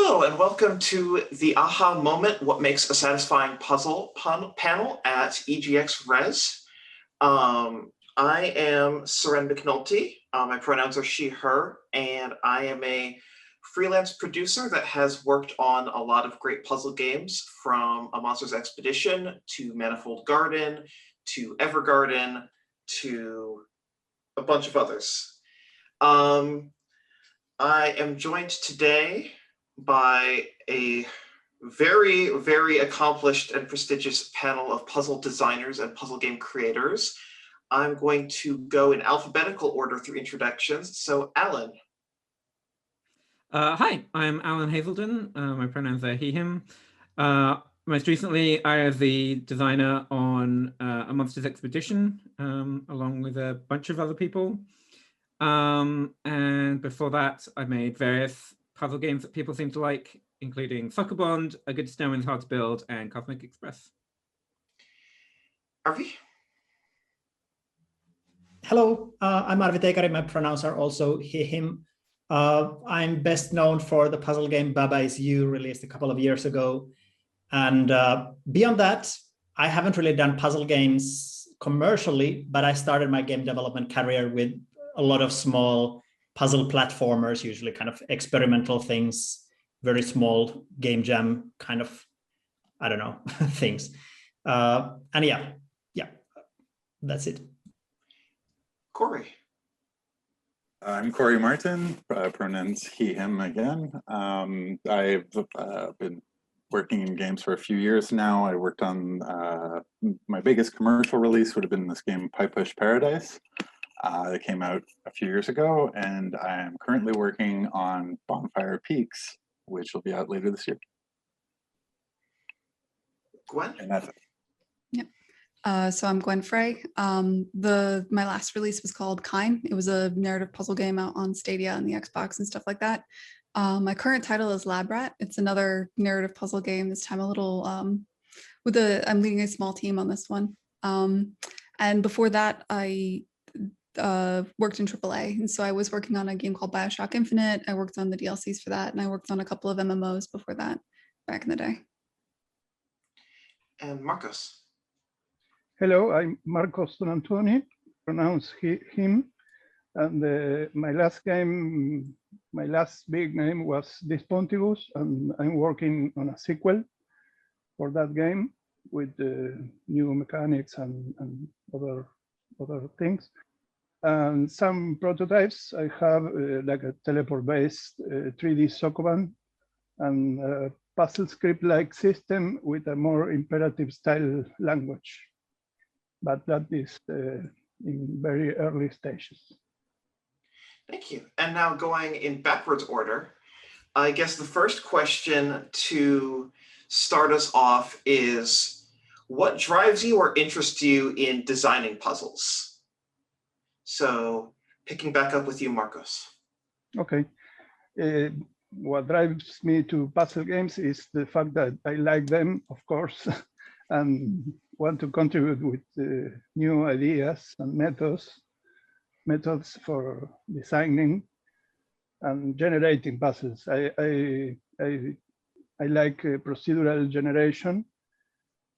Hello and welcome to the Aha Moment, What Makes a Satisfying Puzzle panel at EGX Rezzed. I am Seren McNulty. My pronouns are she, her, and I am a freelance producer that has worked on a lot of great puzzle games, from A Monster's Expedition to Manifold Garden to Evergarden to a bunch of others. I am joined today by a very, very accomplished and prestigious panel of puzzle designers and puzzle game creators. I'm going to go in alphabetical order through introductions. So, Alan. Hi, I'm Alan Hazelden. My pronouns are he, him. Most recently, I was the designer on A Monster's Expedition, along with a bunch of other people. And before that, I made various puzzle games that people seem to like, including Soccer Bond, A Good Snowman's Hard to Build, and Cosmic Express. Arvi? Hello, I'm Arvi Teikari. My pronouns are also he, him. I'm best known for the puzzle game Baba Is You, released a couple of years ago. And beyond that, I haven't really done puzzle games commercially, but I started my game development career with a lot of small puzzle platformers, usually kind of experimental things, very small game jam kind of, I don't know, things. And yeah, that's it. Corey. I'm Corey Martin, pronouns he, him again. I've been working in games for a few years now. I worked on, my biggest commercial release would have been this game Pipe Push Paradise. That came out a few years ago, and I am currently working on Bonfire Peaks, which will be out later this year. Gwen? And that's it. Yep. So I'm Gwen Frey. My last release was called Kine. It was a narrative puzzle game out on Stadia and the Xbox and stuff like that. My current title is Lab Rat. It's another narrative puzzle game, this time a little, I'm leading a small team on this one. And before that, I worked in AAA. And so I was working on a game called BioShock Infinite. I worked on the DLCs for that. And I worked on a couple of MMOs before that, back in the day. And Marcos. Hello, I'm Marcos Donantoni, pronouns he, him. And my last big game was Dispontibus, and I'm working on a sequel for that game with new mechanics and other things. And some prototypes. I have like a teleport-based 3D Sokoban and a puzzle script-like system with a more imperative style language. But that is in very early stages. Thank you. And now going in backwards order, I guess the first question to start us off is, what drives you or interests you in designing puzzles? So picking back up with you, Marcos. Okay. What drives me to puzzle games is the fact that I like them, of course, and want to contribute with new ideas and methods for designing and generating puzzles. I like procedural generation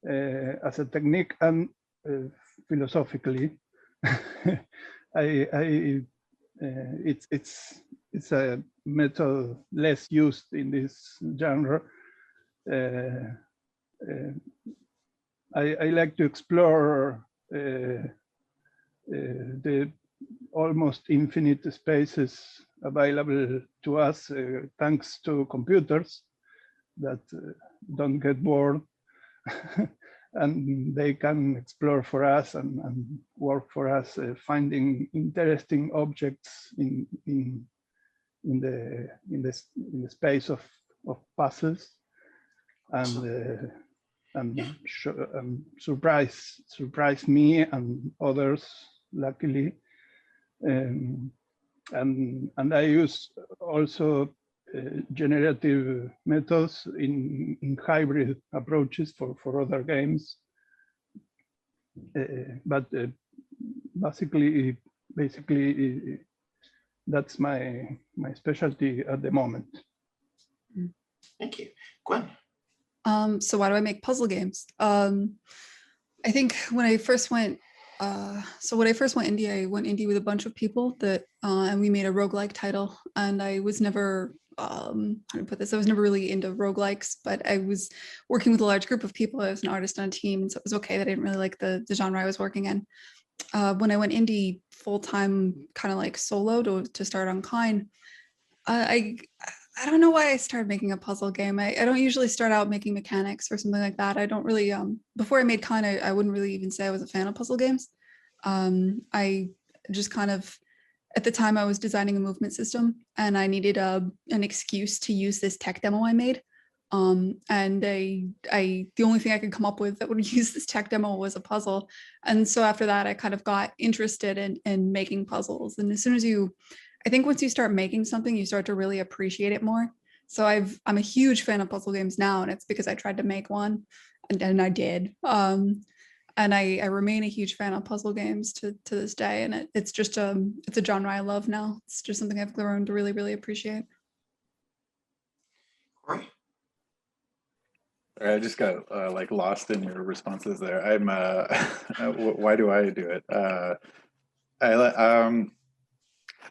as a technique and philosophically. It's a method less used in this genre. I like to explore the almost infinite spaces available to us thanks to computers that don't get bored. And they can explore for us and work for us, finding interesting objects in the space of puzzles, and surprise me and others, luckily. And I use also generative methods in hybrid approaches for other games. But basically, that's my specialty at the moment. Thank you. Gwen? So why do I make puzzle games? I think when I first went, indie, I went indie with a bunch of people that, and we made a roguelike title. And I was never, how to put this? I was never really into roguelikes, but I was working with a large group of people. I was an artist on a team, and so it was okay that I didn't really like the genre I was working in. When I went indie full-time, kind of like solo to start on Kine, I don't know why I started making a puzzle game. I don't usually start out making mechanics or something like that. I don't really, before I made Kine, I wouldn't really even say I was a fan of puzzle games. I just kind of, at the time I was designing a movement system and I needed an excuse to use this tech demo I made. And the only thing I could come up with that would use this tech demo was a puzzle. And so after that, I kind of got interested in making puzzles. And as soon as I think once you start making something, you start to really appreciate it more. So I'm a huge fan of puzzle games now, and it's because I tried to make one, and I did. And I remain a huge fan of puzzle games to this day, and it's just it's a genre I love now. It's just something I've grown to really, really appreciate. Corey? I just got like lost in your responses there. I'm why do I do it?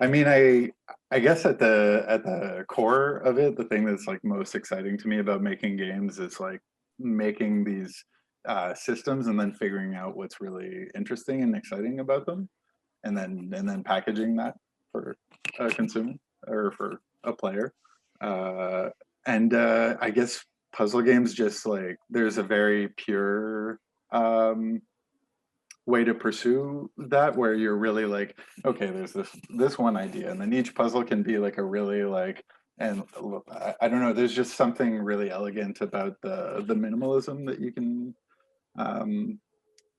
I mean, I guess at the core of it, the thing that's like most exciting to me about making games is like making these systems and then figuring out what's really interesting and exciting about them, and then packaging that for a consumer or for a player. And I guess puzzle games, just like there's a very pure way to pursue that, where you're really like, okay, there's this one idea, and then each puzzle can be like a really like, and I don't know, there's just something really elegant about the minimalism that you can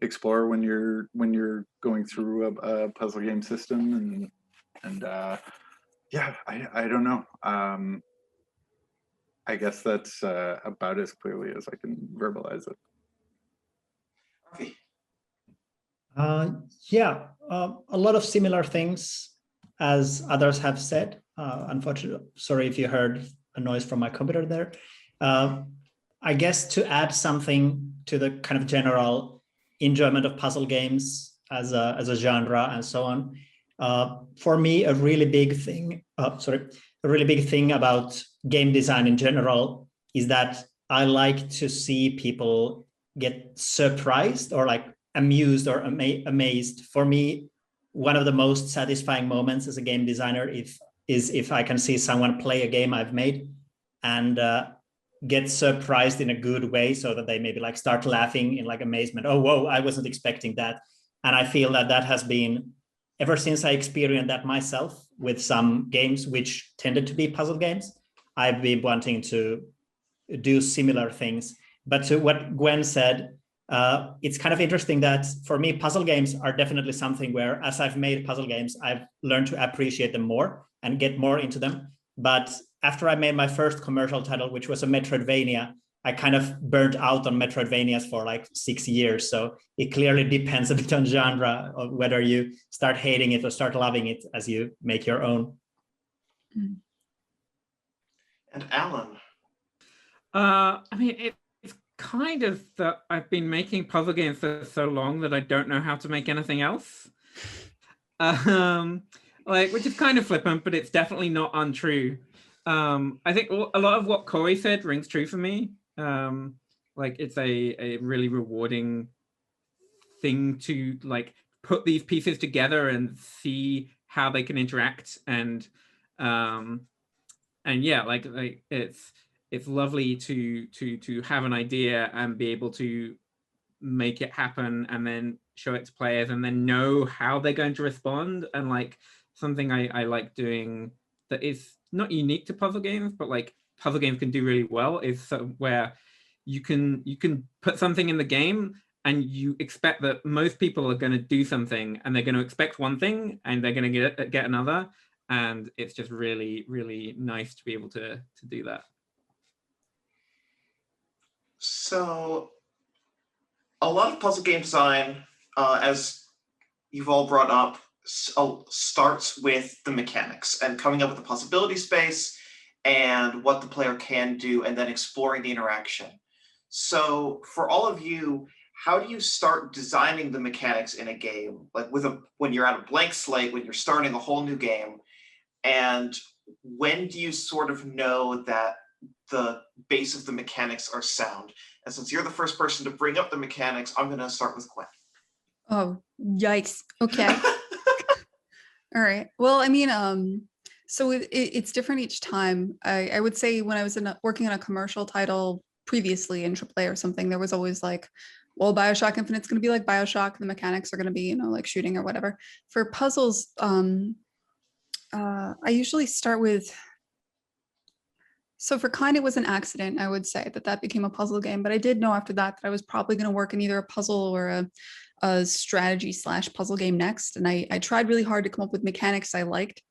explore when you're going through a puzzle game system, and yeah, I don't know. I guess that's about as clearly as I can verbalize it. Harvey? Yeah, a lot of similar things as others have said. Unfortunately, sorry if you heard a noise from my computer there. I guess to add something to the kind of general enjoyment of puzzle games as a genre and so on. For me, a really big thing about game design in general is that I like to see people get surprised or like amused or amazed. For me, one of the most satisfying moments as a game designer is if I can see someone play a game I've made and get surprised in a good way, so that they maybe like start laughing in like amazement. Oh, whoa, I wasn't expecting that. And I feel that has been, ever since I experienced that myself with some games which tended to be puzzle games, I've been wanting to do similar things. But to what Gwen said, it's kind of interesting that for me, puzzle games are definitely something where, as I've made puzzle games, I've learned to appreciate them more and get more into them. But after I made my first commercial title, which was a Metroidvania, I kind of burnt out on Metroidvanias for like 6 years. So it clearly depends a bit on genre, of whether you start hating it or start loving it as you make your own. And Alan? I mean, it's kind of that I've been making puzzle games for so long that I don't know how to make anything else. Like, which is kind of flippant, but it's definitely not untrue. I think a lot of what Corey said rings true for me. Like, it's a really rewarding thing to like put these pieces together and see how they can interact, and yeah, like it's lovely to have an idea and be able to make it happen and then show it to players and then know how they're going to respond. And like something I like doing that is not unique to puzzle games, but like puzzle games can do really well, is where you can put something in the game and you expect that most people are going to do something, and they're going to expect one thing and they're going to get another, and it's just really, really nice to be able to do that. So a lot of puzzle game design, as you've all brought up, starts with the mechanics and coming up with a possibility space and what the player can do, and then exploring the interaction. So for all of you, how do you start designing the mechanics in a game? Like when you're at a blank slate, when you're starting a whole new game, and when do you sort of know that the base of the mechanics are sound? And since you're the first person to bring up the mechanics, I'm going to start with Gwen. Oh, yikes. Okay. All right. Well, I mean, so it's different each time. I would say when I was working on a commercial title previously in AAA or something, there was always like, well, BioShock Infinite's going to be like BioShock. The mechanics are going to be, like shooting or whatever. For puzzles, I usually start with, so for Kind, it was an accident, I would say, that became a puzzle game. But I did know after that I was probably going to work in either a puzzle or a strategy / puzzle game next. And I tried really hard to come up with mechanics I liked,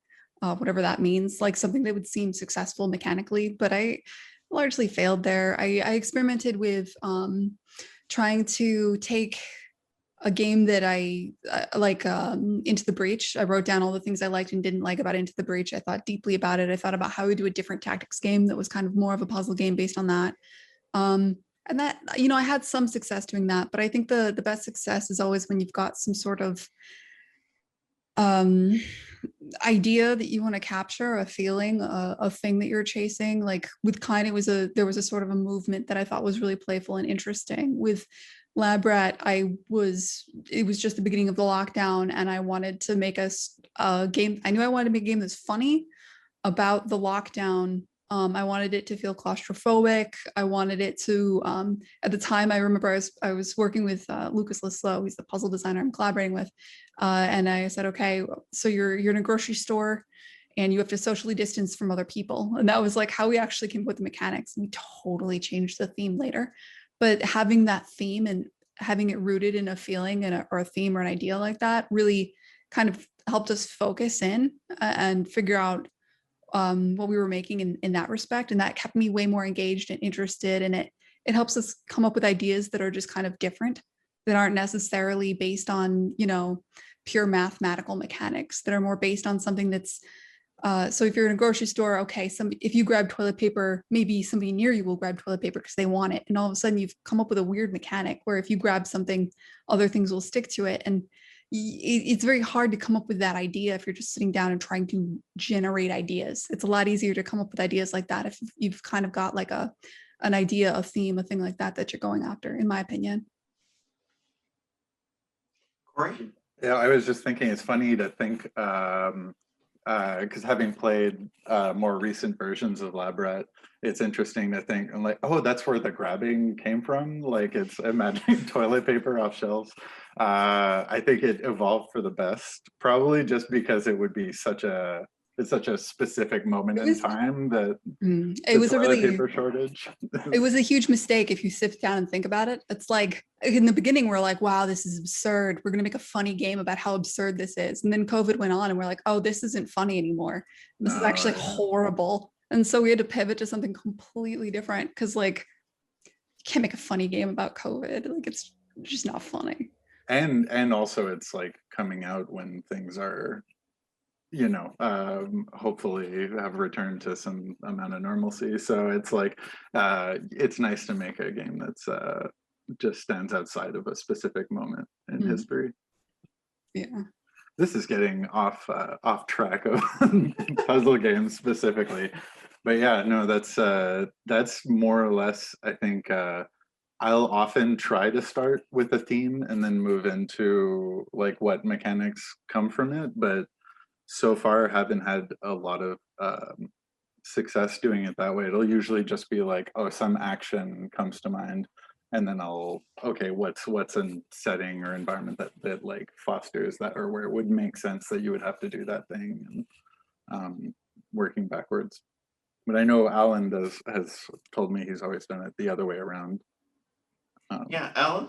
whatever that means, like something that would seem successful mechanically, but I largely failed there. I experimented with trying to take a game that I like, Into the Breach. I wrote down all the things I liked and didn't like about Into the Breach. I thought deeply about it. I thought about how we do a different tactics game that was kind of more of a puzzle game based on that. And that, I had some success doing that, but I think the best success is always when you've got some sort of idea that you want to capture, a feeling, a thing that you're chasing. Like with Kind, there was a sort of a movement that I thought was really playful and interesting. With Lab Rat, it was just the beginning of the lockdown, and I wanted to make a game. I knew I wanted to make a game that's funny about the lockdown. I wanted it to feel claustrophobic. I wanted it to, at the time, I remember I was working with Lucas Lislow, he's the puzzle designer I'm collaborating with. And I said, okay, so you're in a grocery store and you have to socially distance from other people. And that was like how we actually came up with the mechanics. And we totally changed the theme later. But having that theme and having it rooted in a feeling or a theme or an idea like that really kind of helped us focus in and figure out what we were making in that respect. And that kept me way more engaged and interested. And it helps us come up with ideas that are just kind of different, that aren't necessarily based on, pure mathematical mechanics, that are more based on something that's, so if you're in a grocery store, okay, if you grab toilet paper, maybe somebody near you will grab toilet paper because they want it. And all of a sudden you've come up with a weird mechanic where if you grab something, other things will stick to it. And it's very hard to come up with that idea if you're just sitting down and trying to generate ideas. It's a lot easier to come up with ideas like that if you've kind of got like an idea, a theme, a thing like that you're going after, in my opinion. Corey? Yeah, I was just thinking it's funny to think, because having played more recent versions of Lab Rat, it's interesting to think, I'm like, oh, that's where the grabbing came from. Like it's imagining toilet paper off shelves. I think it evolved for the best, probably just because it would be such a specific moment in time that it was a really paper shortage. It was a huge mistake if you sit down and think about it. It's like in the beginning we're like, wow, this is absurd. We're gonna make a funny game about how absurd this is. And then COVID went on and we're like, oh, this isn't funny anymore. This is actually horrible. And so we had to pivot to something completely different because like you can't make a funny game about COVID. Like it's just not funny. And also it's like coming out when things are, hopefully have returned to some amount of normalcy. So it's like, it's nice to make a game that's just stands outside of a specific moment in history. Yeah. This is getting off track of puzzle games specifically. But yeah, no, that's more or less, I think, I'll often try to start with a theme and then move into like what mechanics come from it. But so far haven't had a lot of success doing it that way. It'll usually just be like, oh, some action comes to mind. And then okay, what's a setting or environment that like fosters that, or where it would make sense that you would have to do that thing, and working backwards. But I know Alan has told me he's always done it the other way around. Yeah, Alan?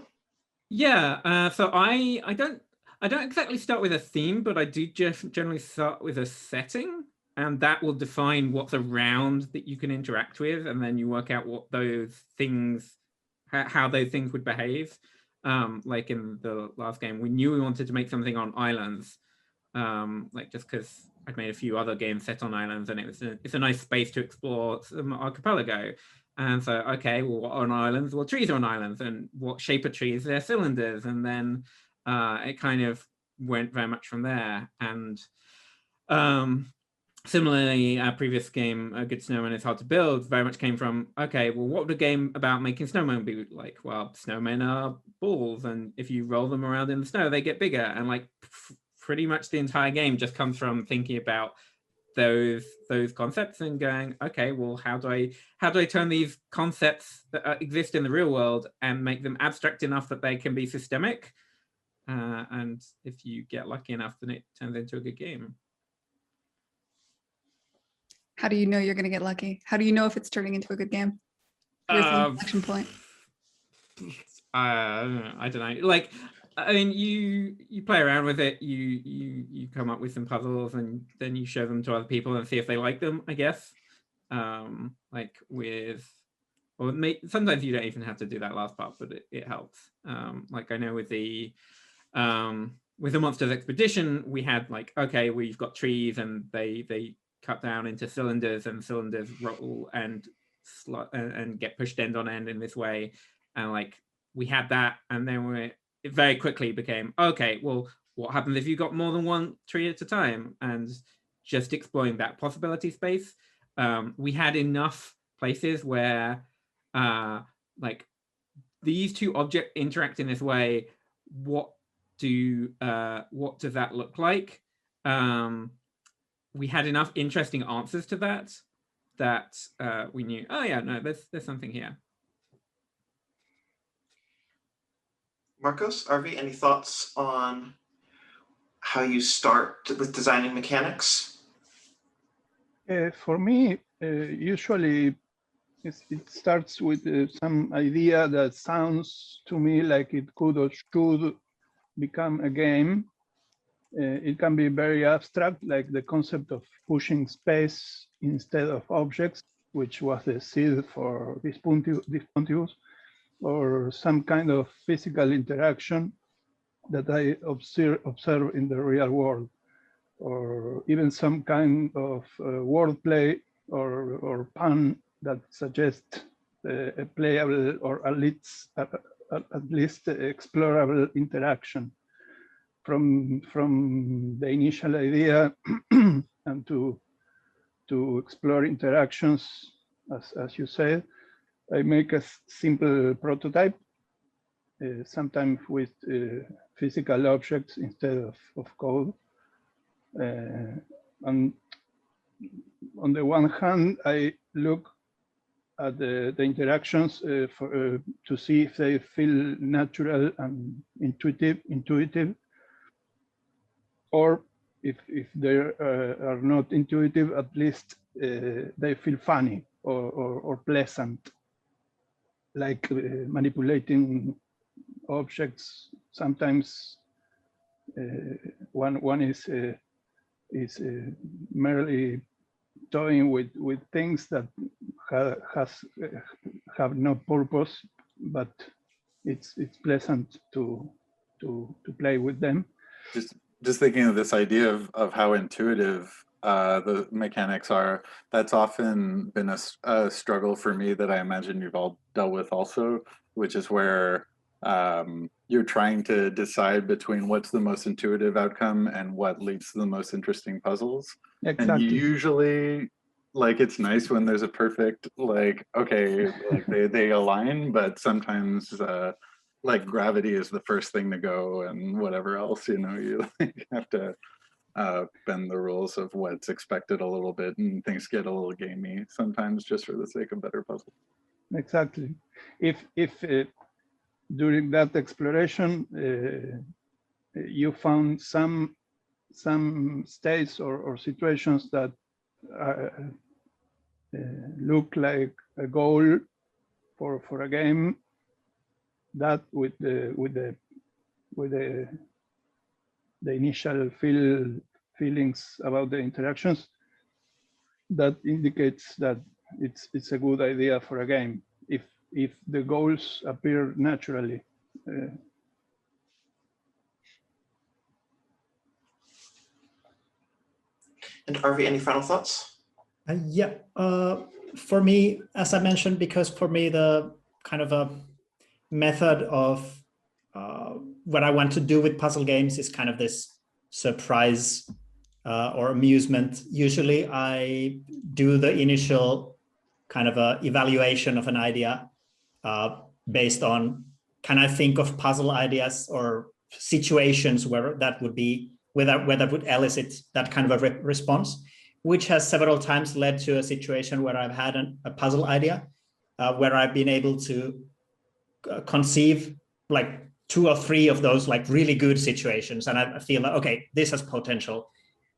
Yeah, so I don't exactly start with a theme, but I do just generally start with a setting, and that will define what's around that you can interact with, and then you work out what those things, how those things would behave. Like in the last game, we knew we wanted to make something on islands, like just because I'd made a few other games set on islands, and it's a nice space to explore some archipelago. And so, okay, well, what are on islands? Well, trees are on islands, and what shape are trees? They're cylinders, and then it kind of went very much from there. And similarly, our previous game, A Good Snowman is Hard to Build, very much came from, okay, well, what would a game about making snowmen be like? Well, snowmen are balls, and if you roll them around in the snow, they get bigger. And like pretty much the entire game just comes from thinking about those concepts and going, okay, well, how do I turn these concepts that exist in the real world and make them abstract enough that they can be systemic? And if you get lucky enough, then it turns into a good game. How do you know you're going to get lucky? How do you know if it's turning into a good game? Where's the inflection point? I don't know. Like, I mean, you play around with it. You come up with some puzzles, and then you show them to other people and see if they like them, I guess. Like with, or sometimes you don't even have to do that last part, but it helps. Like I know with the Monsters Expedition, we had like, okay, we've got trees, and they cut down into cylinders, and cylinders roll and get pushed end on end in this way, and like we had that, and then it very quickly became, okay, well, what happens if you got more than one tree at a time? And just exploring that possibility space. We had enough places where like these two objects interact in this way. What does that look like? We had enough interesting answers to that we knew, oh yeah, no, there's something here. Marcos, Arvi, any thoughts on how you start with designing mechanics? For me, usually it starts with some idea that sounds to me like it could or should become a game. It can be very abstract, like the concept of pushing space instead of objects, which was the seed for this Dispuntivus, or some kind of physical interaction that I observe in the real world, or even some kind of wordplay or pun that suggests a playable or at least explorable interaction from the initial idea and to explore interactions, as you said. I make a simple prototype, sometimes with physical objects instead of code. And on the one hand, I look at the interactions to see if they feel natural and intuitive, or if they are not intuitive, at least they feel funny or pleasant, like manipulating objects. Sometimes one is merely toying with things that have no purpose, but it's pleasant to play with them. Just thinking of this idea of how intuitive the mechanics are, that's often been a struggle for me that I imagine you've all dealt with also, which is where you're trying to decide between what's the most intuitive outcome and what leads to the most interesting puzzles. Exactly. And usually, like, it's nice when there's a perfect, like, okay, like they align, but sometimes like gravity is the first thing to go, and whatever else, you know, you like have to bend the rules of what's expected a little bit, and things get a little gamey sometimes just for the sake of better puzzle. Exactly. If during that exploration you found some states or situations that look like a goal for a game, that with the initial feelings about the interactions, that indicates that it's a good idea for a game if the goals appear naturally. And Arvi, any final thoughts? Yeah, for me, as I mentioned, because for me, the kind of a method of what I want to do with puzzle games is kind of this surprise or amusement. Usually I do the initial kind of a evaluation of an idea based on, can I think of puzzle ideas or situations where that would be, where that would elicit that kind of a response, which has several times led to a situation where I've had a puzzle idea where I've been able to conceive like 2 or 3 of those like really good situations. And I feel like, okay, this has potential.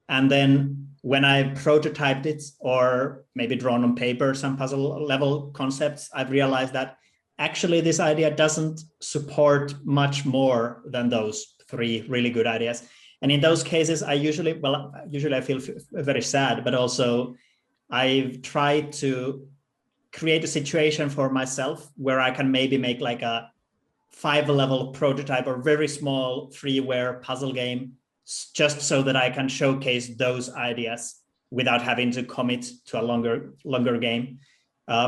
And then when I prototyped it or maybe drawn on paper some puzzle level concepts, I've realized that actually this idea doesn't support much more than those 3 really good ideas. And in those cases, usually I feel very sad, but also I've tried to create a situation for myself where I can maybe make like a 5-level prototype or very small freeware puzzle game, just so that I can showcase those ideas without having to commit to a longer game.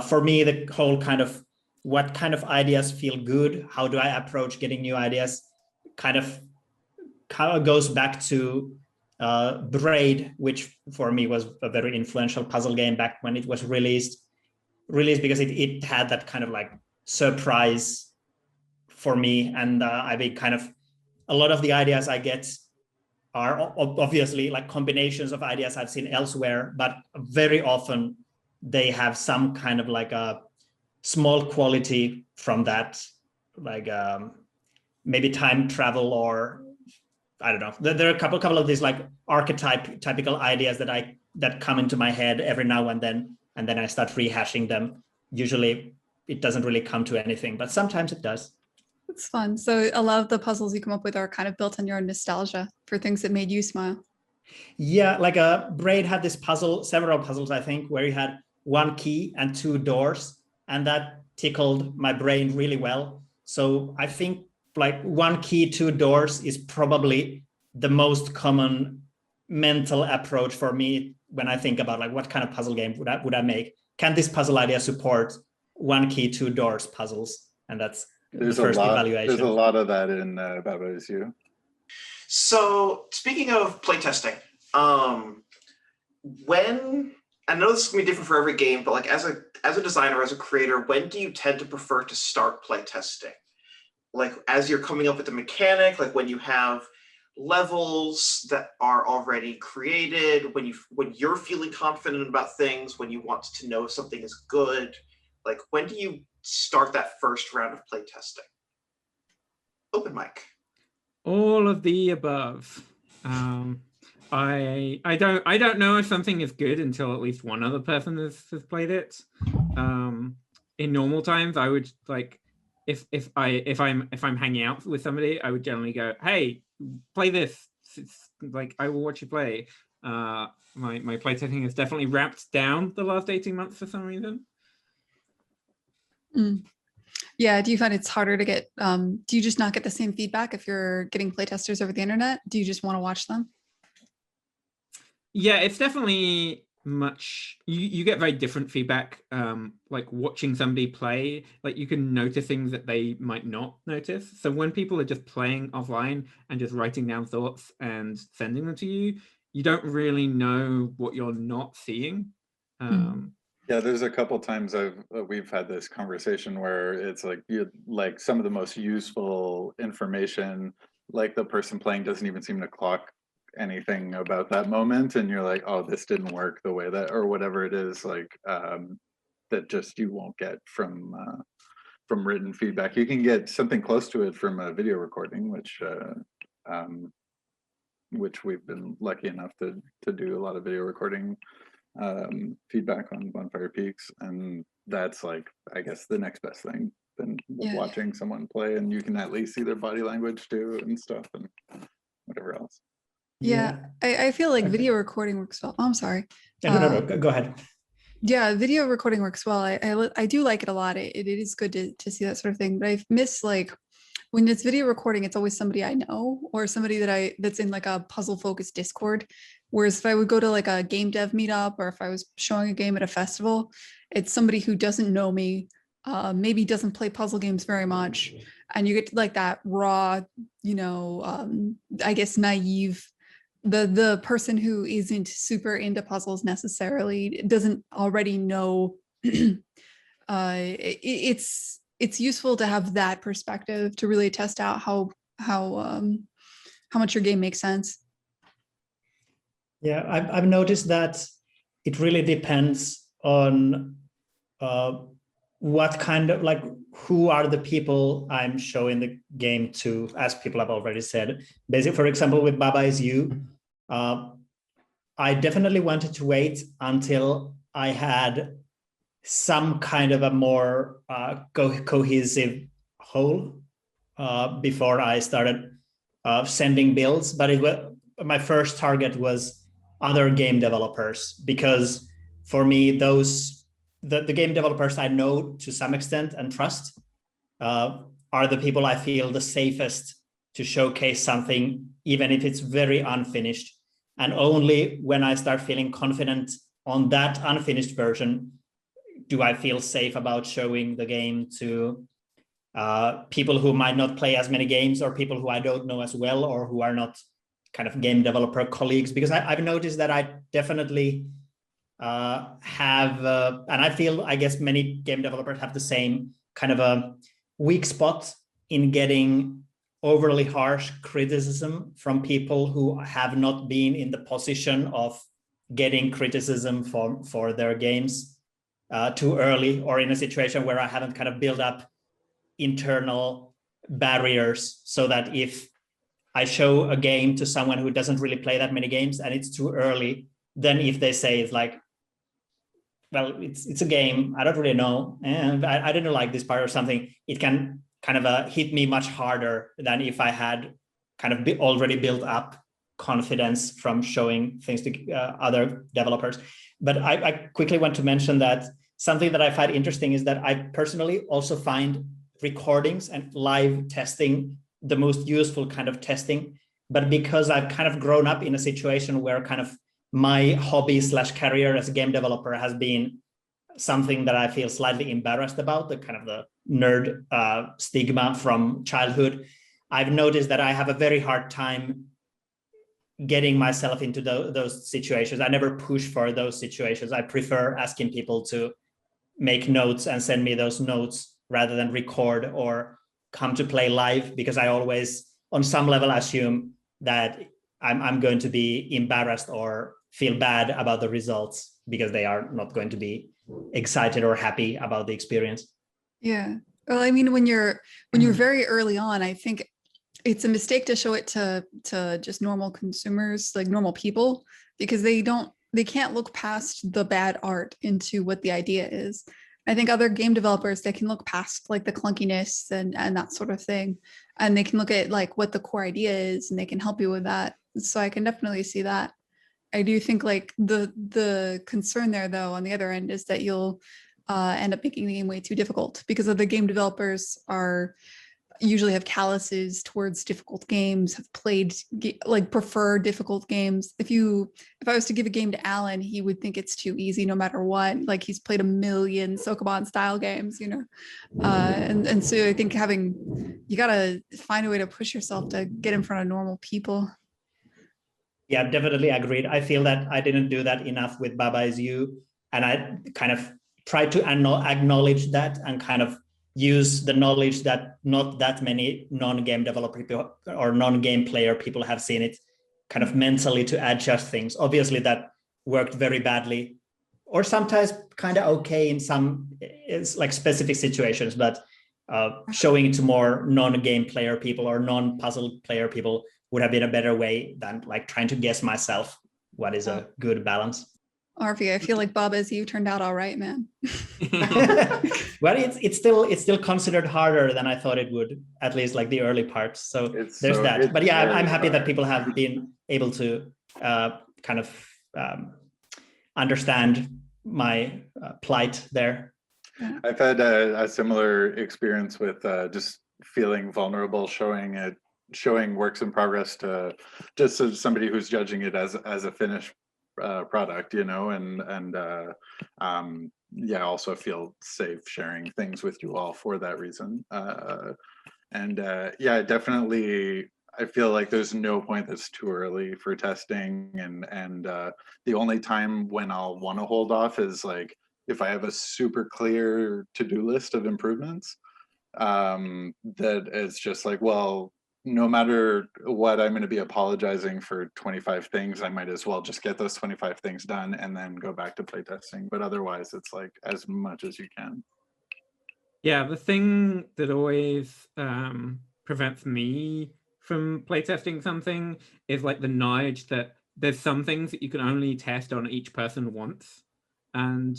For me, the whole kind of what kind of ideas feel good, how do I approach getting new ideas, kind of goes back to Braid, which for me was a very influential puzzle game back when it was released because it had that kind of like surprise for me. And I think kind of a lot of the ideas I get are obviously like combinations of ideas I've seen elsewhere, but very often they have some kind of like a small quality from that, like maybe time travel, or I don't know. There are a couple of these like typical ideas that come into my head every now and then I start rehashing them. Usually it doesn't really come to anything, but sometimes it does. It's fun. So a lot of the puzzles you come up with are kind of built on your own nostalgia for things that made you smile. Yeah, like Braid had this several puzzles, I think, where you had 1 key and 2 doors, and that tickled my brain really well. So I think like 1 key, 2 doors is probably the most common mental approach for me when I think about like what kind of puzzle game would I make? Can this puzzle idea support 1 key, 2 doors puzzles? And that's there's the first evaluation. There's a lot of that in Baba Is You. So speaking of playtesting, when, I know this is gonna be different for every game, but like as a designer, as a creator, when do you tend to prefer to start playtesting? Like as you're coming up with the mechanic, like when you have levels that are already created, when you're feeling confident about things, when you want to know if something is good, like when do you start that first round of playtesting? Open mic. All of the above. I don't know if something is good until at least one other person has played it. In normal times, I would like if I'm hanging out with somebody, I would generally go, "Hey, play this." It's like I will watch you play. My playtesting has definitely ramped down the last 18 months for some reason. Yeah, do you find it's harder to get, do you just not get the same feedback if you're getting playtesters over the internet? Do you just want to watch them? Yeah, it's definitely much, you get very different feedback, like watching somebody play, like you can notice things that they might not notice. So when people are just playing offline and just writing down thoughts and sending them to you, you don't really know what you're not seeing. Yeah, there's a couple times we've had this conversation where it's like like some of the most useful information, like the person playing doesn't even seem to clock anything about that moment, and you're like, oh, this didn't work the way that, or whatever it is, like that just you won't get from written feedback. You can get something close to it from a video recording, which we've been lucky enough to do a lot of video recording feedback on Bonfire Peaks, and that's like, I guess, the next best thing than watching someone play, and you can at least see their body language too and stuff and whatever else. Yeah, I feel like video recording works well. Oh, I'm sorry. No, go ahead. Yeah, video recording works well. I do like it a lot. It is good to see that sort of thing, but I miss like when it's video recording, it's always somebody I know or somebody that's in like a puzzle focused Discord Whereas if I would go to like a game dev meetup, or if I was showing a game at a festival, it's somebody who doesn't know me, maybe doesn't play puzzle games very much, and you get to like that raw, I guess naive, the person who isn't super into puzzles necessarily doesn't already know. It's useful to have that perspective to really test out how much your game makes sense. Yeah, I've noticed that it really depends on what kind of, like, who are the people I'm showing the game to, as people have already said. Basically, for example, with Baba Is You, I definitely wanted to wait until I had some kind of a more cohesive whole before I started sending builds. But my first target was other game developers, because for me, the game developers I know to some extent and trust are the people I feel the safest to showcase something, even if it's very unfinished. And only when I start feeling confident on that unfinished version do I feel safe about showing the game to people who might not play as many games, or people who I don't know as well, or who are not kind of game developer colleagues. Because I've noticed that I definitely have, and I feel, I guess many game developers have the same kind of a weak spot in getting overly harsh criticism from people who have not been in the position of getting criticism for their games too early, or in a situation where I haven't kind of built up internal barriers, so that if I show a game to someone who doesn't really play that many games and it's too early, then if they say it's like, well, it's a game, I don't really know, and I didn't like this part or something, it can kind of hit me much harder than if I had kind of already built up confidence from showing things to other developers. But I quickly want to mention that something that I find interesting is that I personally also find recordings and live testing the most useful kind of testing. But because I've kind of grown up in a situation where kind of my hobby / career as a game developer has been something that I feel slightly embarrassed about, the kind of the nerd stigma from childhood, I've noticed that I have a very hard time getting myself into those situations. I never push for those situations. I prefer asking people to make notes and send me those notes rather than record or come to play live, because I always, on some level, assume that I'm going to be embarrassed or feel bad about the results because they are not going to be excited or happy about the experience. Yeah. Well, I mean, when you're very early on, I think it's a mistake to show it to just normal consumers, like normal people, because they can't look past the bad art into what the idea is. I think other game developers, they can look past like the clunkiness and that sort of thing, and they can look at like what the core idea is, and they can help you with that. So I can definitely see that. I do think like the concern there, though, on the other end, is that you'll end up making the game way too difficult, because other game developers usually have calluses towards difficult games, have played prefer difficult games. If I was to give a game to Alan, he would think it's too easy no matter what. Like, he's played a million Sokoban style games, and so I think you gotta find a way to push yourself to get in front of normal people. Yeah, definitely agreed. I feel that I didn't do that enough with Baba Is You, and I kind of tried to acknowledge that and kind of use the knowledge that not that many non-game developer people or non-game player people have seen it, kind of mentally to adjust things. Obviously that worked very badly, or sometimes kind of okay in some like specific situations, but showing it to more non-game player people or non-puzzle player people would have been a better way than like trying to guess myself what is a good balance. RV, I feel like Baba Is You turned out all right, man. Well, it's still considered harder than I thought it would, at least like the early parts. So there's that. But yeah, I'm happy that people have been able to kind of understand my plight there. I've had a similar experience with just feeling vulnerable showing it showing works in progress to just as somebody who's judging it as a finished product, you know, and yeah, also feel safe sharing things with you all for that reason. Yeah, definitely. I feel like there's no point that's too early for testing, and the only time when I'll want to hold off is like if I have a super clear to-do list of improvements, that it's just like, well, no matter what, I'm going to be apologizing for 25 things. I might as well just get those 25 things done and then go back to playtesting. But otherwise, it's like as much as you can. Yeah, the thing that always prevents me from playtesting something is like the knowledge that there's some things that you can only test on each person once, and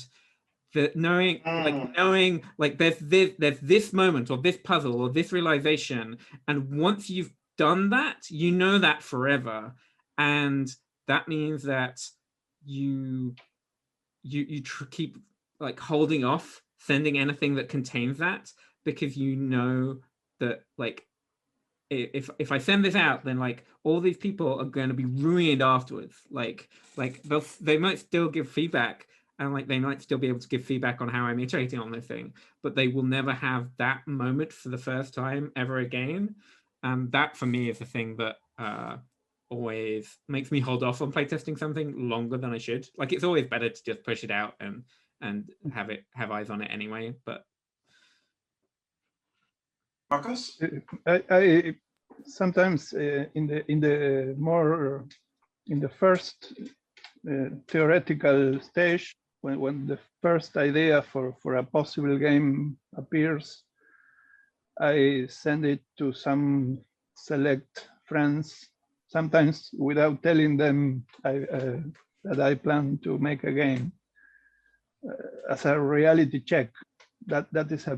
that knowing like there's this moment or this puzzle or this realization, and once you've done that, you know that forever, and that means that you keep like holding off sending anything that contains that, because you know that like if I send this out, then like all these people are going to be ruined afterwards. Like they might still give feedback, and like they might still be able to give feedback on how I'm iterating on this thing, but they will never have that moment for the first time ever again. And that for me is the thing that always makes me hold off on playtesting something longer than I should. Like it's always better to just push it out and have eyes on it anyway. But Marcos? I sometimes in the first theoretical stage, when the first idea for a possible game appears, I send it to some select friends, sometimes without telling them that I plan to make a game, as a reality check. That is a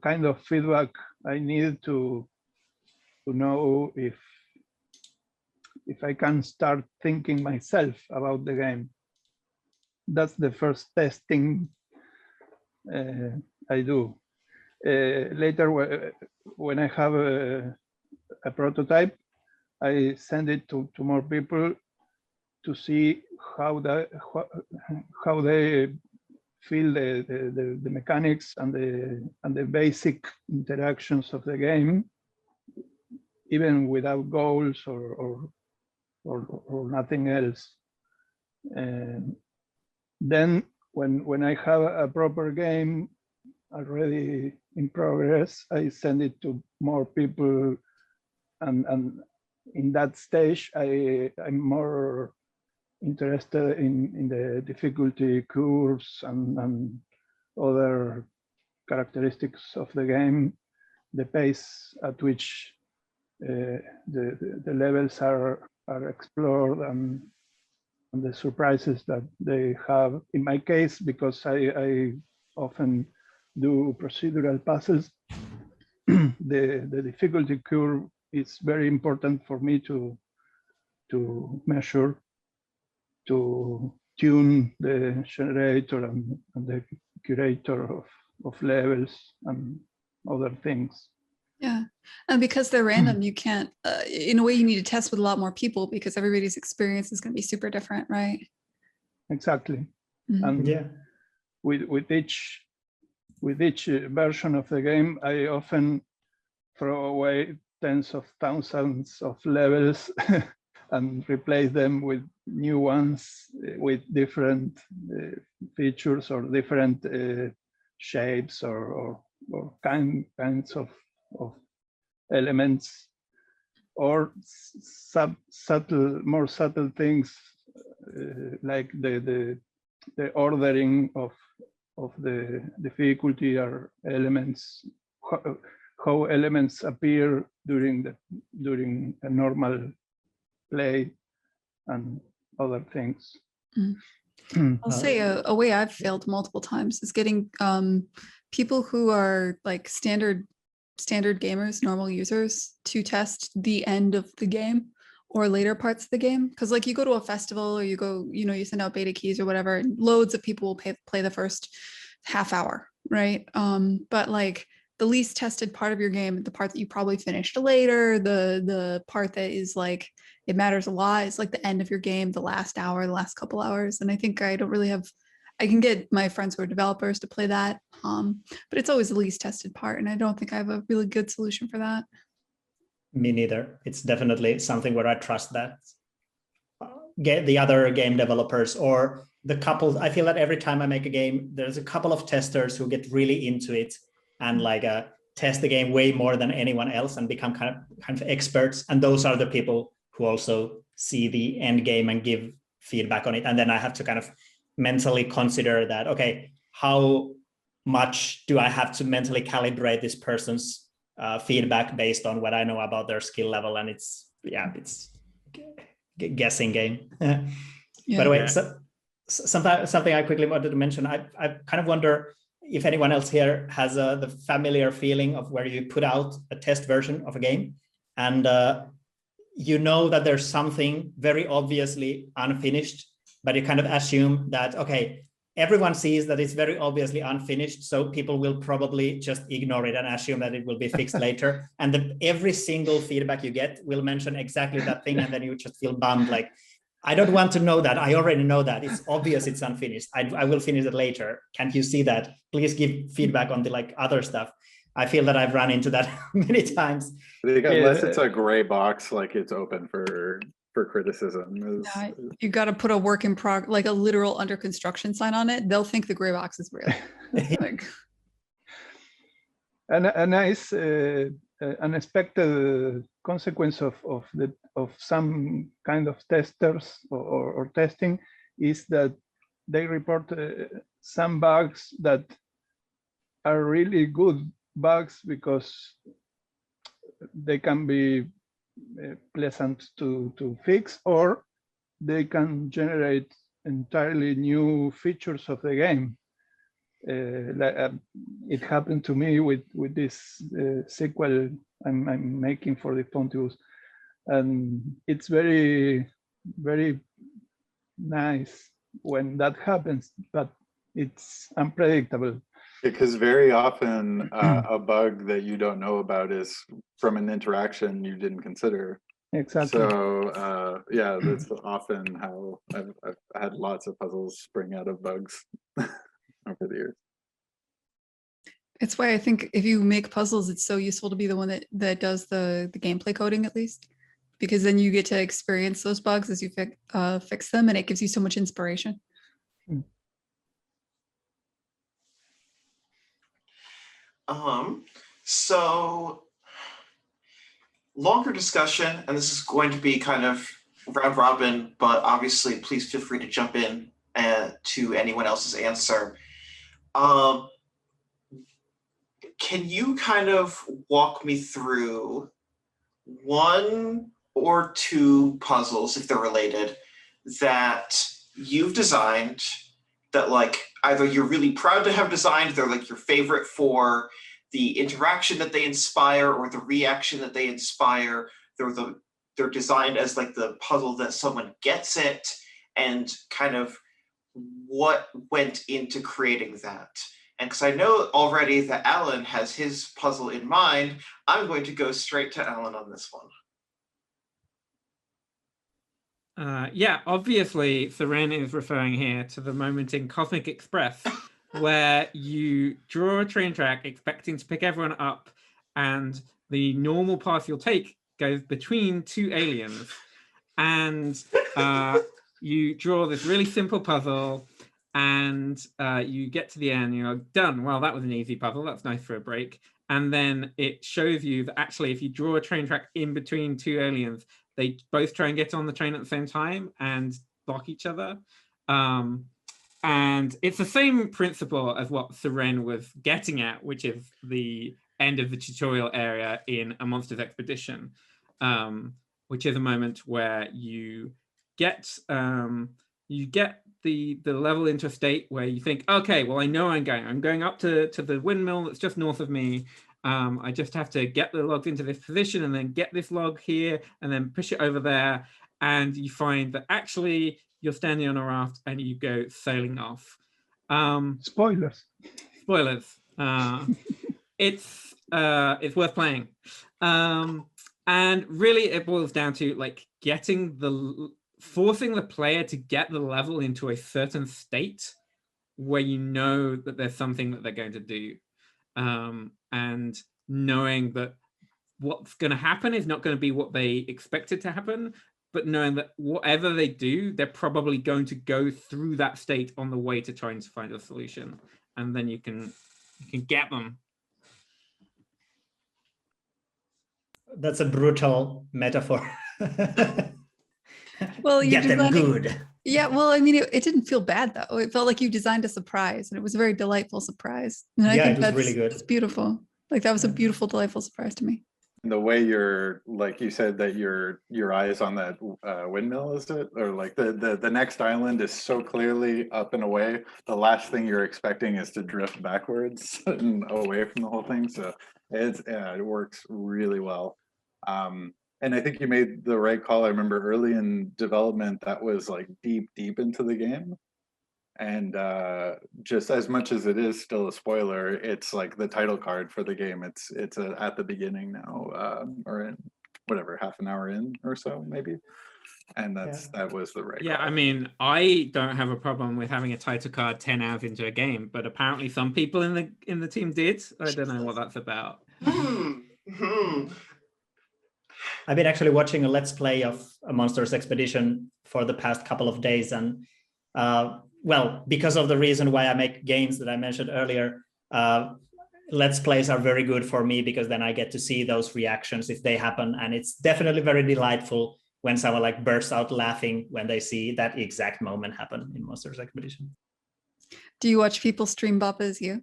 kind of feedback I need to know if I can start thinking myself about the game. That's the first testing I do. Later, when I have a prototype, I send it to more people to see how they feel the mechanics and the basic interactions of the game, even without goals or nothing else. And then when I have a proper game already in progress, I send it to more people, and in that stage I'm more interested in the difficulty curves and other characteristics of the game, the pace at which the levels are explored, and the surprises that they have. In my case, because I often do procedural puzzles, the difficulty curve is very important for me to measure, to tune the generator and the curator of levels and other things. Yeah, and because they're random, you can't, in a way you need to test with a lot more people because everybody's experience is going to be super different, right? Exactly. And Yeah. with each version of the game, I often throw away tens of thousands of levels and replace them with new ones with different features or different shapes or kinds of elements, or more subtle things like the ordering of the difficulty or elements, how elements appear during a normal play, and other things. I'll say a way I've failed multiple times is getting people who are like standard gamers, normal users, to test the end of the game or later parts of the game. Because like you go to a festival or you go, you send out beta keys or whatever, and loads of people will play the first half hour, right? But like the least tested part of your game, the part that you probably finished later, the part that is like, it matters a lot, is like the end of your game, the last hour, the last couple hours. And I think I don't really have, I can get my friends who are developers to play that, but it's always the least tested part. And I don't think I have a really good solution for that. Me neither. It's definitely something where I trust that get the other game developers or the couples. I feel that every time I make a game, there's a couple of testers who get really into it and like test the game way more than anyone else and become kind of experts. And those are the people who also see the end game and give feedback on it. And then I have to kind of mentally consider that, okay, how much do I have to mentally calibrate this person's feedback based on what I know about their skill level? And it's guessing game. By the way, something I quickly wanted to mention, I kind of wonder if anyone else here has the familiar feeling of where you put out a test version of a game and you know that there's something very obviously unfinished, but you kind of assume that, okay, everyone sees that it's very obviously unfinished, so people will probably just ignore it and assume that it will be fixed later. And that every single feedback you get will mention exactly that thing, and then you just feel bummed, like, I don't want to know that. I already know that. It's obvious it's unfinished. I will finish it later. Can't you see that? Please give feedback on the like other stuff. I feel that I've run into that many times. Unless it's a gray box, like it's open for criticism. You got to put a work in progress, like a literal under construction sign on it. They'll think the gray box is real. Like, and a nice unexpected consequence of some kind of testers or testing is that they report some bugs that are really good bugs because they can be pleasant to fix, or they can generate entirely new features of the game. It happened to me with this sequel I'm making for the Pontibus, and it's very, very nice when that happens, but it's unpredictable. Because very often a bug that you don't know about is from an interaction you didn't consider. Exactly. So yeah, that's often how I've had lots of puzzles spring out of bugs over the years. it's why I think if you make puzzles, it's so useful to be the one that does the gameplay coding at least, because then you get to experience those bugs as you fix them, and it gives you so much inspiration. So longer discussion, and this is going to be kind of round robin, but obviously please feel free to jump in to anyone else's answer. Can you kind of walk me through one or two puzzles, if they're related, that you've designed that like either you're really proud to have designed, they're like your favorite for the interaction that they inspire or the reaction that they inspire, they're designed as like the puzzle that someone gets it, and kind of what went into creating that? And because I know already that Alan has his puzzle in mind, I'm going to go straight to Alan on this one. Yeah, obviously, Seren is referring here to the moment in Cosmic Express where you draw a train track expecting to pick everyone up, and the normal path you'll take goes between two aliens. And you draw this really simple puzzle, and you get to the end, you're done. Well, that was an easy puzzle. That's nice for a break. And then it shows you that actually, if you draw a train track in between two aliens, they both try and get on the train at the same time and block each other. And it's the same principle as what Seren was getting at, which is the end of the tutorial area in A Monster's Expedition, which is a moment where you get the level into a state where you think, okay, well, I know I'm going up to the windmill that's just north of me. I just have to get the logs into this position and then get this log here and then push it over there. And you find that actually you're standing on a raft and you go sailing off. Spoilers. Spoilers. it's worth playing. And really it boils down to like forcing the player to get the level into a certain state where you know that there's something that they're going to do, and knowing that what's going to happen is not going to be what they expected to happen, but knowing that whatever they do, they're probably going to go through that state on the way to trying to find a solution, and then you can get them. That's a brutal metaphor. Well, get them good. Yeah, well, I mean, it didn't feel bad though. It felt like you designed a surprise, and it was a very delightful surprise. And I think it was really good. It's beautiful. Like that was a beautiful, delightful surprise to me. And the way you're, like you said, that your eye is on that windmill, is it? Or like the next island is so clearly up and away. The last thing you're expecting is to drift backwards and away from the whole thing. So it works really well. And I think you made the right call. I remember early in development, that was like deep into the game. And just as much as it is still a spoiler, it's like the title card for the game. It's at the beginning now, or in whatever, half an hour in or so, maybe. And that was the right call. I mean, I don't have a problem with having a title card 10 hours into a game, but apparently some people in the team did. I don't know what that's about. I've been actually watching a Let's Play of a Monsters Expedition for the past couple of days, and well, because of the reason why I make games that I mentioned earlier, Let's Plays are very good for me because then I get to see those reactions if they happen, and it's definitely very delightful when someone like bursts out laughing when they see that exact moment happen in Monsters Expedition. Do you watch people stream Baba Is You?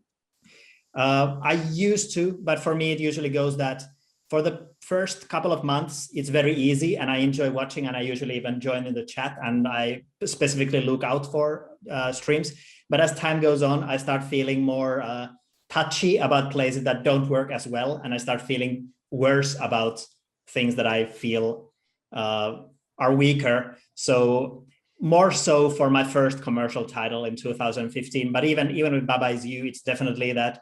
I used to, but for me it usually goes that for the first couple of months, it's very easy and I enjoy watching, and I usually even join in the chat and I specifically look out for streams. But as time goes on, I start feeling more touchy about plays that don't work as well. And I start feeling worse about things that I feel are weaker. So more so for my first commercial title in 2015. But even with Baba Is You, it's definitely that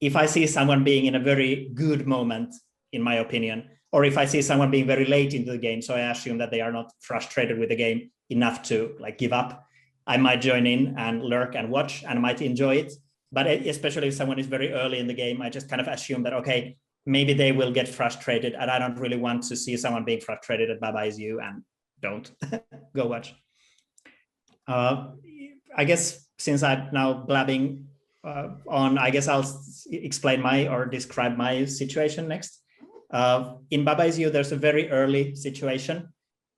if I see someone being in a very good moment, in my opinion, or if I see someone being very late into the game, so I assume that they are not frustrated with the game enough to like give up, I might join in and lurk and watch and might enjoy it. But especially if someone is very early in the game, I just kind of assume that, okay, maybe they will get frustrated, and I don't really want to see someone being frustrated at Baba Is You, and don't go watch. I guess since I'm now blabbing on, I guess I'll explain or describe my situation next. In Baba Is You, there's a very early situation.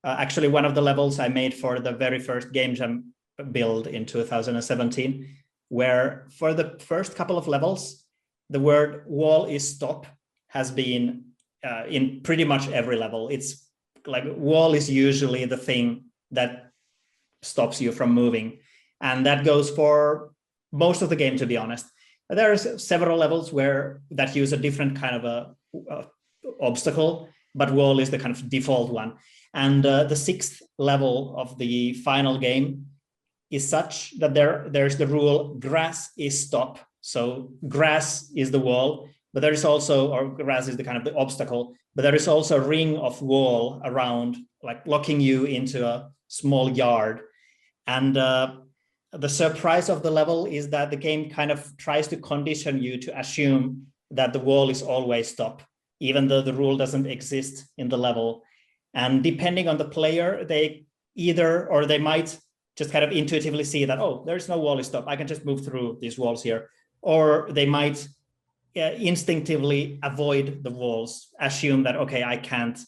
Actually, one of the levels I made for the very first game jam build in 2017, where for the first couple of levels, the word wall is stop has been in pretty much every level. It's like wall is usually the thing that stops you from moving. And that goes for most of the game, to be honest. There are several levels that use a different kind of a obstacle, but wall is the kind of default one. And the 6th level of the final game is such that there's the rule grass is stop. So grass is the wall, but there is also, or grass is the kind of the obstacle, but there is also a ring of wall around, like locking you into a small yard. And the surprise of the level is that the game kind of tries to condition you to assume that the wall is always stop, even though the rule doesn't exist in the level. And depending on the player, they might just kind of intuitively see that, oh, there's no wall is stop, I can just move through these walls here. Or they might instinctively avoid the walls, assume that, okay, I can't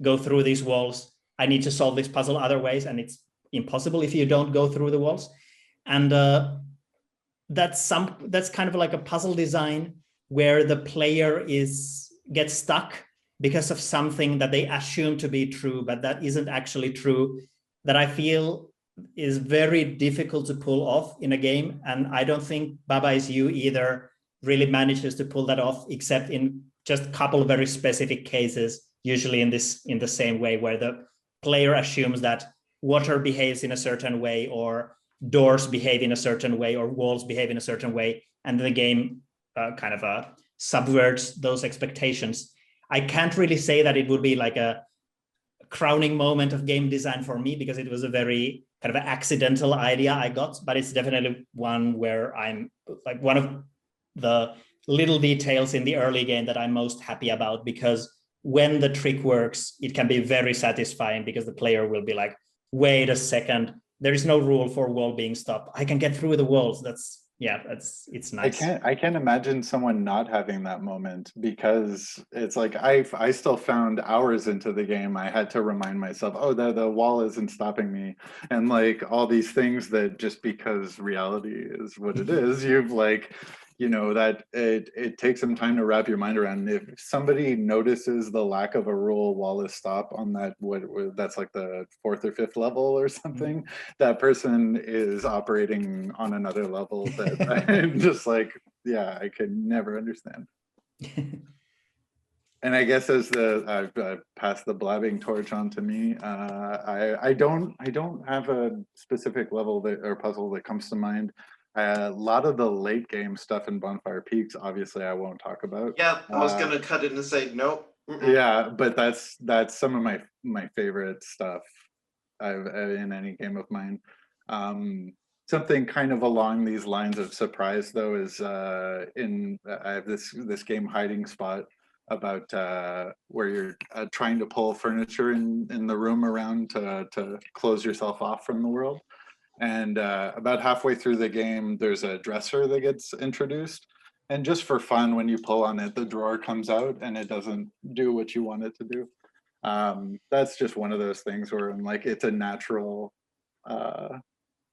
go through these walls, I need to solve this puzzle other ways, and it's impossible if you don't go through the walls. And that's kind of like a puzzle design where the player gets stuck because of something that they assume to be true, but that isn't actually true, that I feel is very difficult to pull off in a game. And I don't think Baba Is You either really manages to pull that off, except in just a couple of very specific cases, usually in the same way, where the player assumes that water behaves in a certain way, or doors behave in a certain way, or walls behave in a certain way, and the game kind of subverts those expectations. I can't really say that it would be like a crowning moment of game design for me, because it was a very kind of an accidental idea I got, but it's definitely one where I'm like one of the little details in the early game that I'm most happy about, because when the trick works, it can be very satisfying, because the player will be like, wait a second, there is no rule for wall being stopped. I can get through the walls. It's nice. I can't imagine someone not having that moment, because it's like I still found hours into the game I had to remind myself, oh, the wall isn't stopping me, and like all these things that just because reality is what it is, you've like, you know, that it takes some time to wrap your mind around. If somebody notices the lack of a rule wall is stop on that, that's like the 4th or 5th level or something, that person is operating on another level that I'm just like, yeah, I could never understand. And I guess as I've passed the blabbing torch on to me, I don't have a specific level or puzzle that comes to mind. A lot of the late game stuff in Bonfire Peaks, obviously, I won't talk about. Yeah, I was gonna cut in and say nope. Yeah, but that's some of my favorite stuff I've in any game of mine. Something kind of along these lines of surprise, though, is I have this game Hiding Spot, about where you're trying to pull furniture in the room around to close yourself off from the world. And about halfway through the game, there's a dresser that gets introduced. And just for fun, when you pull on it, the drawer comes out and it doesn't do what you want it to do. That's just one of those things where I'm like, it's a natural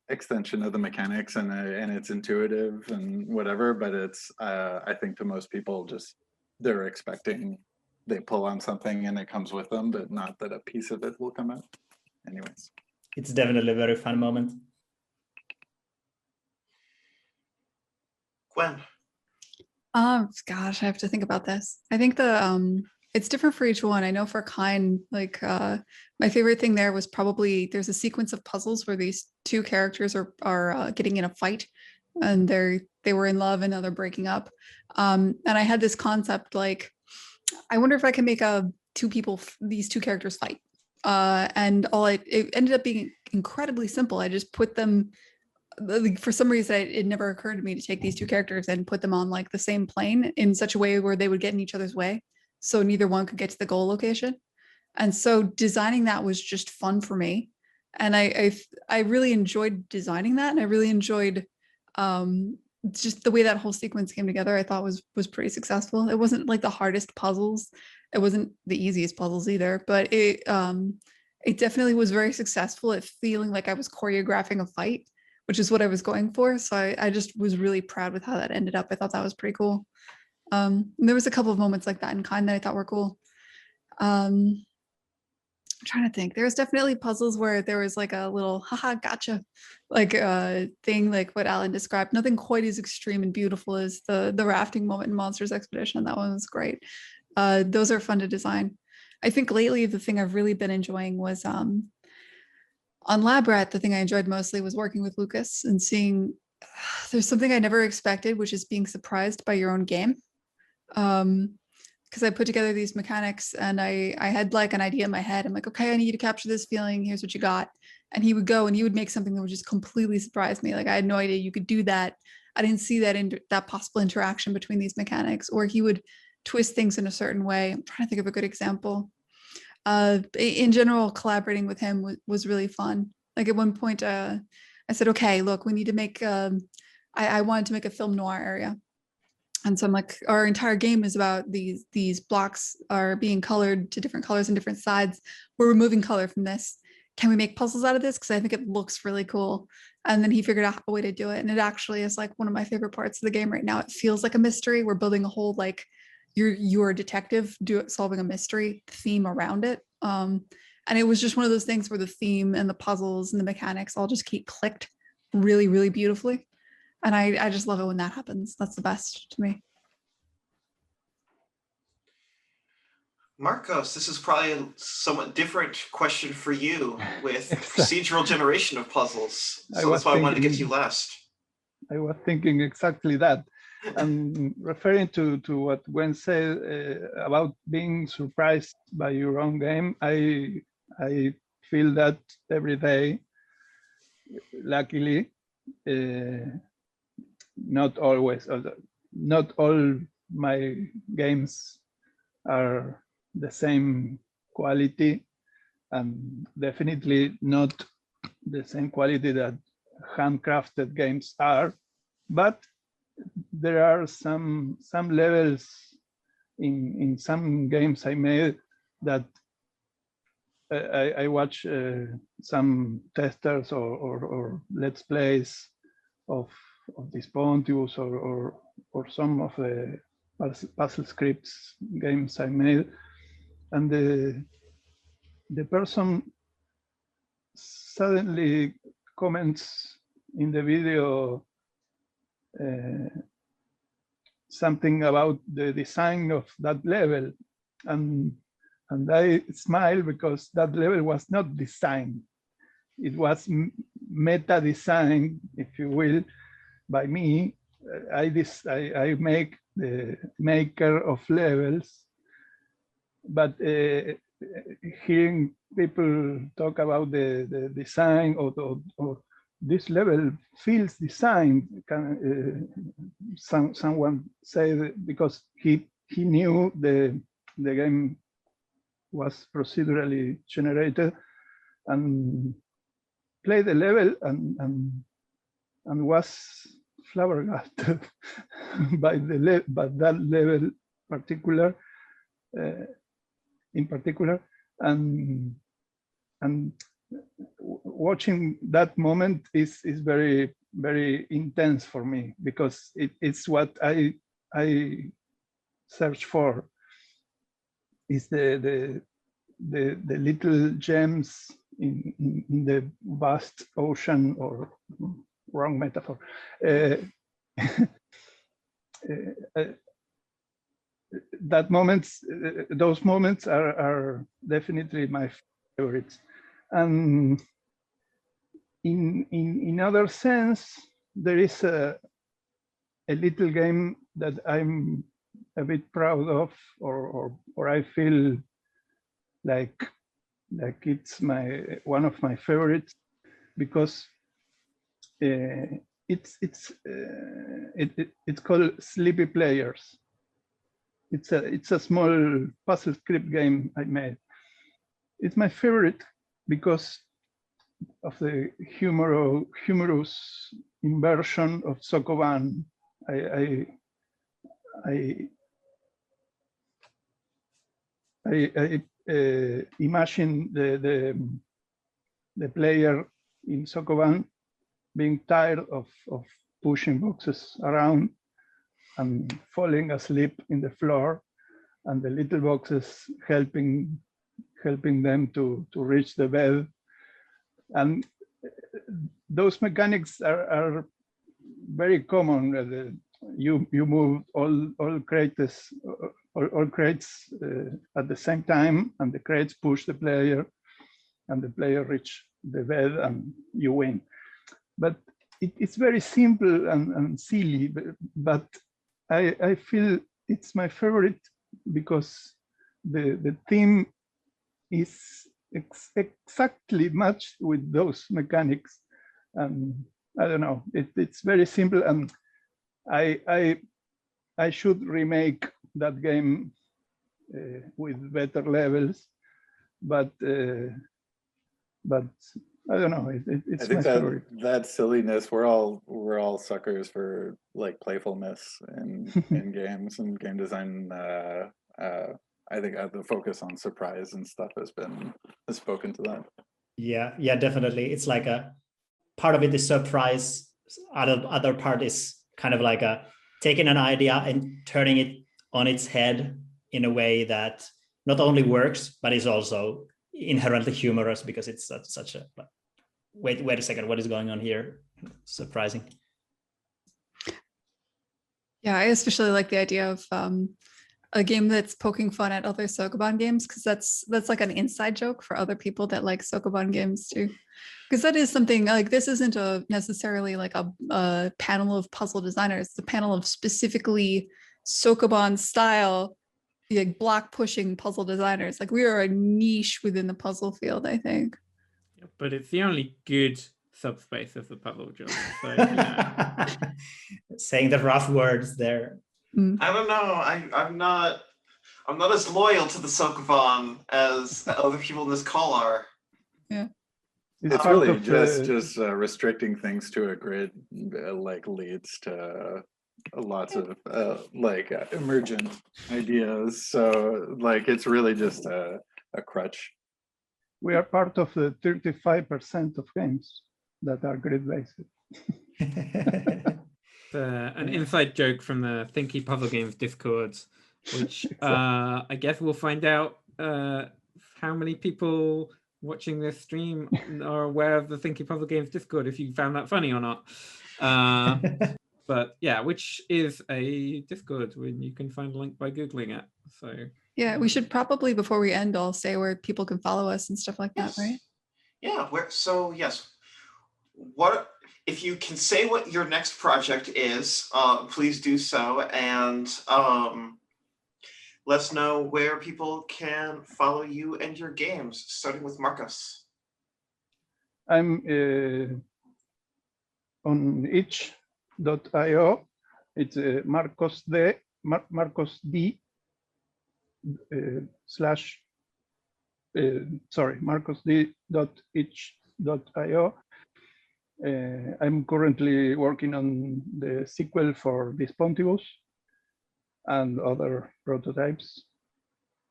extension of the mechanics, and it's intuitive and whatever, but it's, I think to most people, just they're expecting they pull on something and it comes with them, but not that a piece of it will come out. Anyways. It's definitely a very fun moment. Gwen. Gosh, I have to think about this. I think it's different for each one. I know for Kind, like my favorite thing there was probably there's a sequence of puzzles where these two characters are getting in a fight, and they were in love and now they're breaking up. And I had this concept like, I wonder if I can make these two characters fight. And it ended up being incredibly simple. I just put them, for some reason, it never occurred to me to take these two characters and put them on like the same plane in such a way where they would get in each other's way, so neither one could get to the goal location. And so designing that was just fun for me, and I really enjoyed designing that, and I really enjoyed just the way that whole sequence came together. I thought was pretty successful. It wasn't like the hardest puzzles. It wasn't the easiest puzzles either, but it definitely was very successful at feeling like I was choreographing a fight, which is what I was going for. So I just was really proud with how that ended up. I thought that was pretty cool. There was a couple of moments like that in Kind that I thought were cool. I'm trying to think. There was definitely puzzles where there was like a little haha gotcha like thing, like what Alan described. Nothing quite as extreme and beautiful as the rafting moment in Monsters Expedition. That one was great. Those are fun to design. I think lately the thing I've really been enjoying was on Lab Rat. The thing I enjoyed mostly was working with Lucas and seeing there's something I never expected, which is being surprised by your own game. Because I put together these mechanics and I had like an idea in my head. I'm like, okay, I need you to capture this feeling. Here's what you got. And he would go and he would make something that would just completely surprise me. Like I had no idea you could do that. I didn't see that possible interaction between these mechanics, or he would twist things in a certain way. I'm trying to think of a good example. In general, collaborating with him was really fun. Like at one point, I said, okay, look, we need to make, I wanted to make a film noir area. And so I'm like, our entire game is about these blocks are being colored to different colors and different sides. We're removing color from this. Can we make puzzles out of this? Because I think it looks really cool. And then he figured out a way to do it. And it actually is like one of my favorite parts of the game right now. It feels like a mystery. We're building a whole, like, you're a detective solving a mystery theme around it. And it was just one of those things where the theme and the puzzles and the mechanics all just clicked really, really beautifully. And I just love it when that happens. That's the best to me. Marcos, this is probably a somewhat different question for you with procedural generation of puzzles. So that's why I wanted to get to you last. I was thinking exactly that. And referring to what Gwen said about being surprised by your own game, I feel that every day. Luckily, not always. Not all my games are the same quality, and definitely not the same quality that handcrafted games are. But there are some levels in some games I made that I watch some testers or let's plays of this Pontius or some of the puzzle scripts games I made, and the person suddenly comments in the video something about the design of that level, and I smile because that level was not designed. It was meta designed, if you will, by me. I make the maker of levels, but hearing people talk about the design or this level feels designed, someone said, because he knew the game was procedurally generated, and played the level and was flabbergasted by that level particular in particular, and watching that moment is very, very intense for me, because it's what I search for, is the little gems in the vast ocean, or wrong metaphor. That moments, those moments are definitely my favorites. And in other sense, there is a little game that I'm a bit proud of, or I feel like it's one of my favorites, because it's called Sleepy Players. It's a small puzzle script game I made. It's my favorite because of the humorous inversion of Sokoban. I imagine the player in Sokoban being tired of pushing boxes around and falling asleep in the floor, and the little boxes helping them to reach the bed. And those mechanics are very common. You move all crates at the same time, and the crates push the player, and the player reach the bed, and you win. But it's very simple and silly, but I feel it's my favorite because the theme is exactly matched with those mechanics. And I don't know, it's very simple, and I should remake that game with better levels, but I don't know. It's I think my favorite. that silliness, we're all suckers for like playfulness in games and game design. I think the focus on surprise and stuff has spoken to that. Yeah, definitely. It's like a part of it is surprise. Other part is kind of like taking an idea and turning it on its head in a way that not only works, but is also inherently humorous, because it's such a wait a second, what is going on here? Surprising. Yeah, I especially like the idea of a game that's poking fun at other Sokoban games, because that's like an inside joke for other people that like Sokoban games too. Because that is something like, this isn't necessarily like a panel of puzzle designers. It's a panel of specifically Sokoban style, like block pushing puzzle designers. Like we are a niche within the puzzle field, I think. But it's the only good subspace of the puzzle genre. So, you know. Saying the rough words there. I don't know. I'm not as loyal to the Sokoban as other people in this call are. Yeah. It's really just restricting things to a grid like leads to lots of emergent ideas. So like it's really just a crutch. We are part of the 35% of games that are grid-based. An inside joke from the Thinky Puzzle Games Discord, which I guess we'll find out how many people watching this stream are aware of the Thinky Puzzle Games Discord, if you found that funny or not. But yeah, which is a Discord when you can find a link by Googling it. So yeah, we should probably, before we end, all say where people can follow us and stuff like that, right? Yeah, yes. What if you can say what your next project is, please do so, and let us know where people can follow you and your games, starting with Marcos. I'm on itch.io. It's Marcos D marcosd.itch.io. I'm currently working on the sequel for Dispontibus and other prototypes.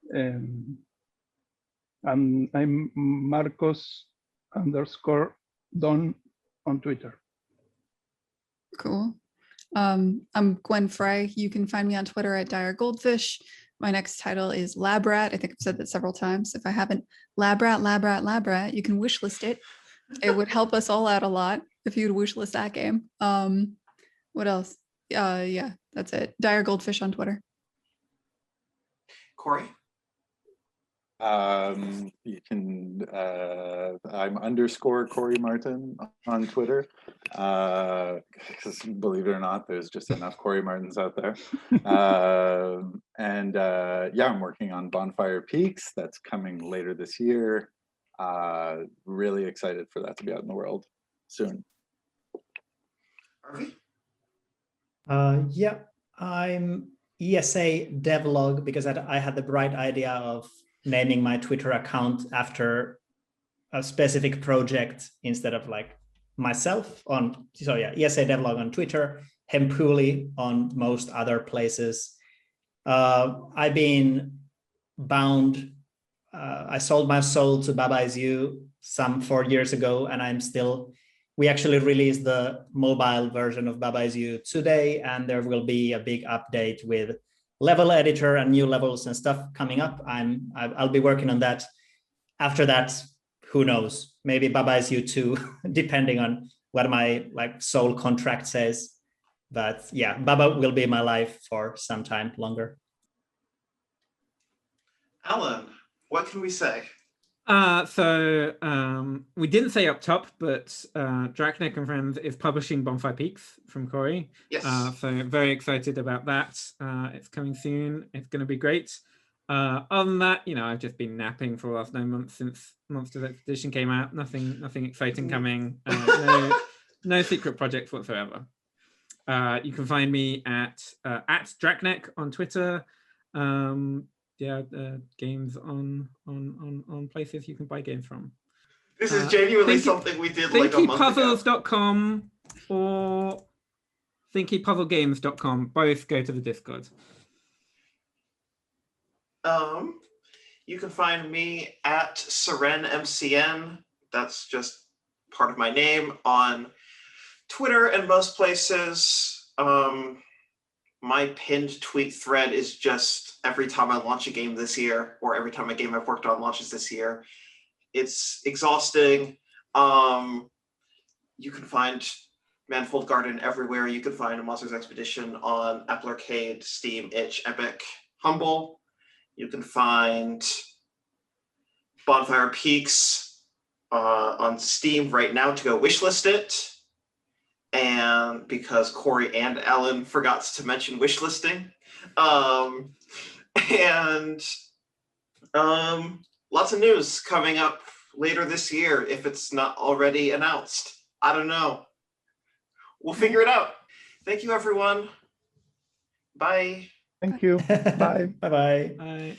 And I'm Marcos_Don on Twitter. Cool. I'm Gwen Frey. You can find me on Twitter at Dire Goldfish. My next title is Lab Rat. I think I've said that several times. If I haven't, Lab Rat, Lab Rat, Lab Rat. You can wishlist it. It would help us all out a lot if you'd wishlist that game. What else? Yeah, that's it. Dire Goldfish on Twitter. Corey? You can, I'm _Corey Martin on Twitter. Because believe it or not, there's just enough Corey Martins out there. Yeah, I'm working on Bonfire Peaks. That's coming later this year. Really excited for that to be out in the world soon. Harvey? Yeah, I'm ESA devlog because I had the bright idea of naming my Twitter account after a specific project instead of like myself on. So yeah, ESA devlog on Twitter, Hempuli on most other places. I've been bound. I sold my soul to Baba Is You some 4 years ago, and we actually released the mobile version of Baba Is You today, and there will be a big update with level editor and new levels and stuff coming up. I'll be working on that. After that, who knows? Maybe Baba Is You too, depending on what my soul contract says. But yeah, Baba will be my life for some time longer. Alan, what can we say? We didn't say up top, but Drachnik and Friends is publishing Bonfire Peaks from Corey. Yes. So very excited about that. It's coming soon. It's going to be great. Other than that, I've just been napping for the last 9 months since Monsters Expedition came out. Nothing exciting coming. No secret projects whatsoever. You can find me at Drachnik on Twitter. Games on places you can buy games from. This is genuinely something we did like a month ago. thinkypuzzles.com or thinkypuzzlegames.com. Both go to the Discord. You can find me at SerenMCN. That's just part of my name on Twitter and most places. My pinned tweet thread is just every time I launch a game this year, or every time a game I've worked on launches this year. It's exhausting. You can find Manifold Garden everywhere. You can find a Monsters Expedition on Apple Arcade, Steam, Itch, Epic. Humble. You can find Bonfire Peaks on Steam right now to go wishlist it. And because Corey and Ellen forgot to mention wishlisting. And lots of news coming up later this year if it's not already announced. I don't know. We'll figure it out. Thank you, everyone. Bye. Thank you. Bye. Bye-bye. Bye.